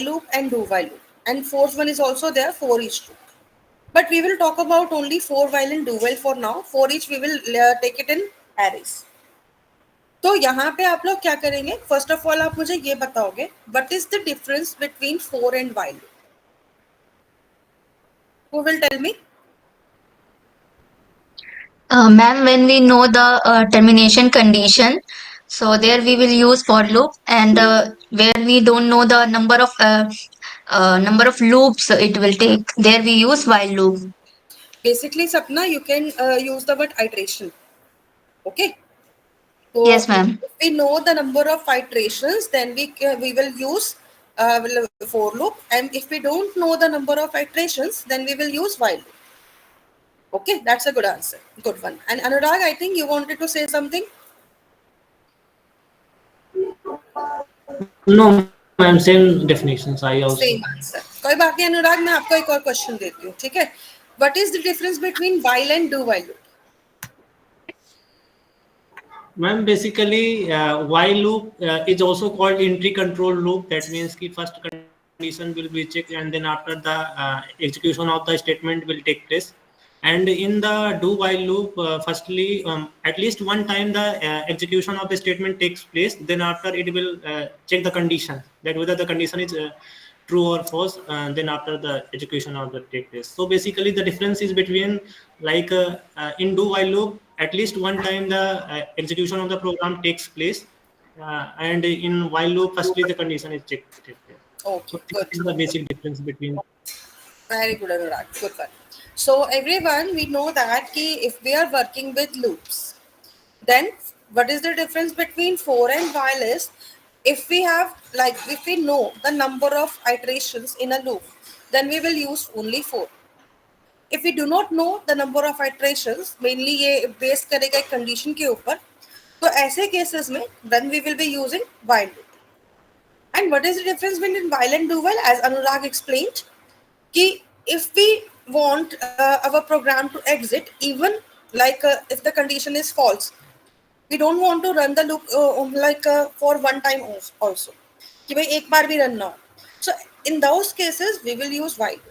loop and do while loop, and fourth one is also there, for each loop. But we will talk about only for while and do while for now. For each we will take it in arrays. तो यहाँ पे आप लोग क्या करेंगे? First of all आप मुझे ये बताओगे, what is the difference between for and while? Who will tell me? Ma'am, when we know the termination condition, so there we will use for loop, and where we don't know the number of loops it will take, there we use while loop. Basically, Sapna, you can use the word iteration. Okay. So Yes, ma'am. if we know the number of iterations, then we will use for loop, and if we don't know the number of iterations, then we will use while loop. Okay, that's a good answer. Good one. And Anurag, I think you wanted to say something. No, ma'am, same definitions. I also. Same answer. कोई बात नहीं अनुराग, मैं आपको एक और question देती हूँ, ठीक है? What is the difference between while and do while loop? Ma'am, basically, while loop is also called entry control loop. That means the first condition will be checked, and then after the execution of the statement will take place. And in the do while loop, firstly, at least one time the execution of the statement takes place. Then after it will check the condition, that whether the condition is true or false. Then after the execution of the take place. So basically, the difference is between like in do while loop, at least one time the execution of the program takes place, and in while loop, firstly the condition is checked. Okay, So good. this is the basic difference between. Very good, Anurag. Good one. So everyone, we know that if we are working with loops, then what is the difference between for and while is, if we know the number of iterations in a loop, then we will use only for. If we do not know the number of iterations, mainly ये base करेगा एक condition के ऊपर, तो ऐसे cases में then we will be using while loop. And what is the difference between while and do while? As Anurag explained, कि if we want our program to exit, even if the condition is false, we don't want to run the loop for one time also, कि भाई एक बार भी run ना हो. So in those cases we will use while.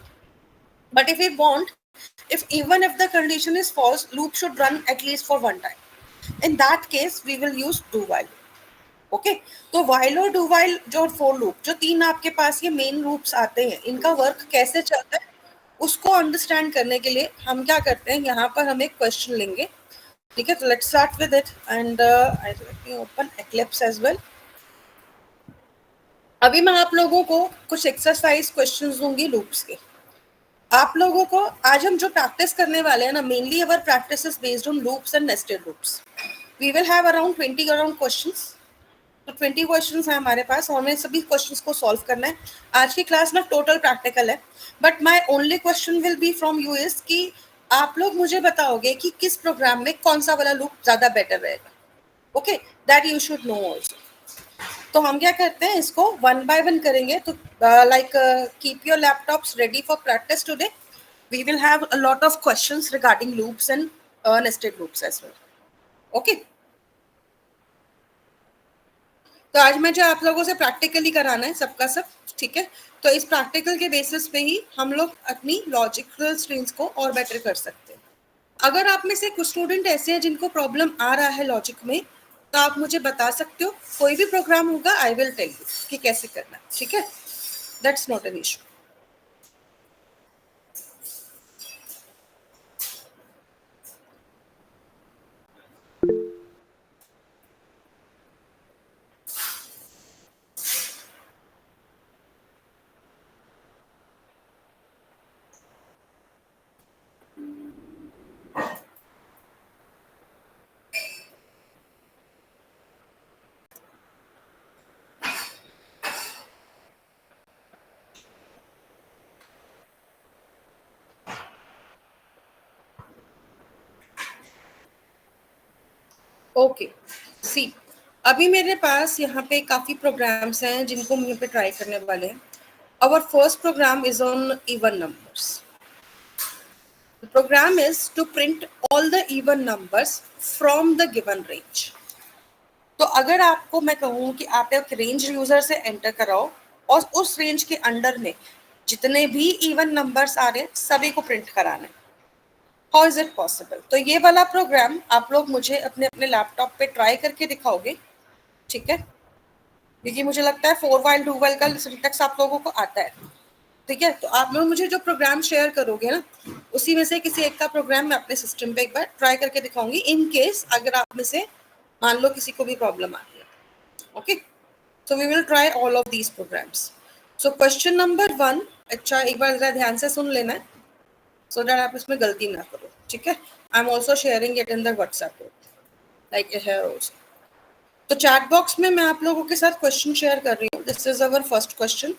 But if we want, even if the condition is false, loop should run at least for one time. In that case we will use do while. Okay तो while और do while जो for loop, जो तीन आपके पास ये main loops आते हैं, इनका वर्क कैसे चलता है उसको अंडरस्टैंड करने के लिए हम क्या करते हैं, यहाँ पर हम एक क्वेश्चन लेंगे, ठीक है? तो let's start with it, and I will open Eclipse as well. अभी मैं आप लोगों को कुछ एक्सरसाइज क्वेश्चंस दूंगी लूप्स के. आप लोगों को आज हम जो प्रैक्टिस करने वाले हैं ना, mainly our practice is based on loops and nested loops. We will have around 20 questions. तो 20 क्वेश्चंस हैं हमारे पास और हमें सभी क्वेश्चंस को सॉल्व करना है. आज की क्लास ना टोटल प्रैक्टिकल है, but my only question will be from you is कि आप लोग मुझे बताओगे कि किस प्रोग्राम में कौन सा वाला लूप ज्यादा बेटर रहेगा. Okay, that you should know also. तो हम क्या करते हैं, इसको वन बाय वन करेंगे. तो keep your laptops ready for practice today. We will have a lot of questions regarding loops and nested loops as well. Okay, तो आज मैं जो आप लोगों से प्रैक्टिकली कराना है सबका सब, ठीक है? तो इस प्रैक्टिकल के बेसिस पे ही हम लोग अपनी लॉजिकल स्ट्रीम्स को और बेटर कर सकते हैं. अगर आप में से कुछ स्टूडेंट ऐसे हैं जिनको प्रॉब्लम आ रहा है लॉजिक में, तो आप मुझे बता सकते हो. कोई भी प्रोग्राम होगा आई विल टेल यू कि कैसे करना है, ठीक है? That's not an issue. Okay, see अभी मेरे पास यहाँ पे काफी प्रोग्राम्स हैं जिनको हम यहाँ पे ट्राई करने वाले हैं. Our first program is on even numbers. The program is to print all the even numbers from the given range. तो अगर आपको मैं कहूँ कि आप एक रेंज यूजर से एंटर कराओ, और उस रेंज के अंडर में जितने भी इवन नंबर्स आ रहे हैं सभी को प्रिंट कराना है। How is it possible? तो ये वाला प्रोग्राम आप लोग मुझे अपने अपने लैपटॉप पे ट्राई करके दिखाओगे, ठीक है? क्योंकि मुझे लगता है फोर वाइल डू वाइल का सिंटैक्स आप लोगों को आता है, ठीक है? तो आप लोग मुझे जो प्रोग्राम शेयर करोगे ना, उसी में से किसी एक का प्रोग्राम मैं अपने सिस्टम पे एक बार ट्राई करके दिखाऊंगी, इन केस अगर आप में से मान लो किसी को भी प्रॉब्लम आ रही है। Okay, so we will try all of these programs. So question number 1, अच्छा एक बार जरा ध्यान से सुन लेना है सो दैट आप इसमें गलती ना करो, ठीक है? I am also sharing it in the WhatsApp group like it है ऑल्सो। तो चैट बॉक्स में मैं आप लोगों के साथ क्वेश्चन शेयर कर रही हूँ। This is our first question,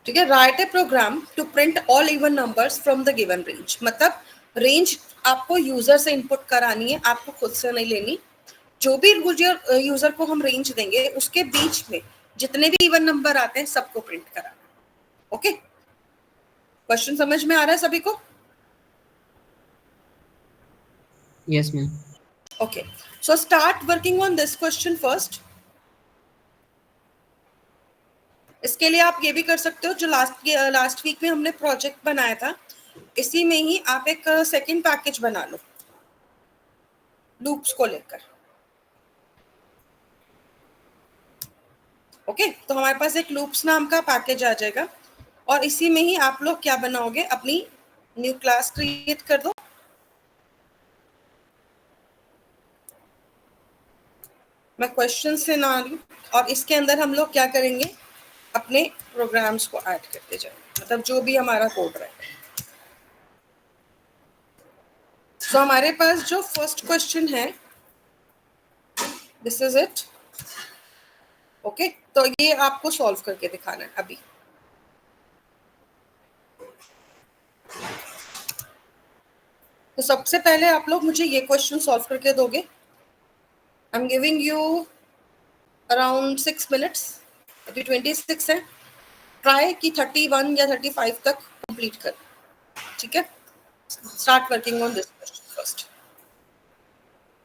ठीक है? Write a program to print all even numbers from the given range. मतलब रेंज आपको यूजर से इनपुट करानी है, आपको खुद से नहीं लेनी। जो भी यूजर को हम रेंज देंगे उसके बीच में जितने भी इवन नंबर आते हैं सबको प्रिंट कराना। ओके, क्वेश्चन समझ में आ रहा है सभी को? Yes, ma'am. Okay, so start working on this question first. इसके लिए आप ये भी कर सकते हो, जो लास्ट वीक में हमने प्रोजेक्ट बनाया था इसी में ही आप एक सेकंड पैकेज बना लो लूप्स को लेकर। ओके, तो हमारे पास एक लूप्स नाम का पैकेज आ जाएगा और इसी में ही आप लोग क्या बनाओगे, अपनी न्यू क्लास क्रिएट कर दो। मैं क्वेश्चन से ना लूं और इसके अंदर हम लोग क्या करेंगे, अपने प्रोग्राम्स को ऐड करते जाएंगे, मतलब जो भी हमारा कोड रहेगा। तो हमारे पास जो फर्स्ट क्वेश्चन है, दिस इज इट। ओके, तो ये आपको सॉल्व करके दिखाना है अभी। तो सबसे पहले आप लोग मुझे ये क्वेश्चन सॉल्व करके दोगे। I am giving you around 6 minutes, अभी 26 है। ट्राई कि 31 या 35 तक कंप्लीट कर, ठीक है? Start working on this question first.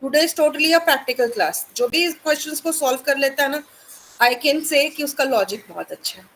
Today is totally a practical class. जो भी इस क्वेश्चंस को सॉल्व कर लेता है ना, आई कैन से कि उसका लॉजिक बहुत अच्छा है।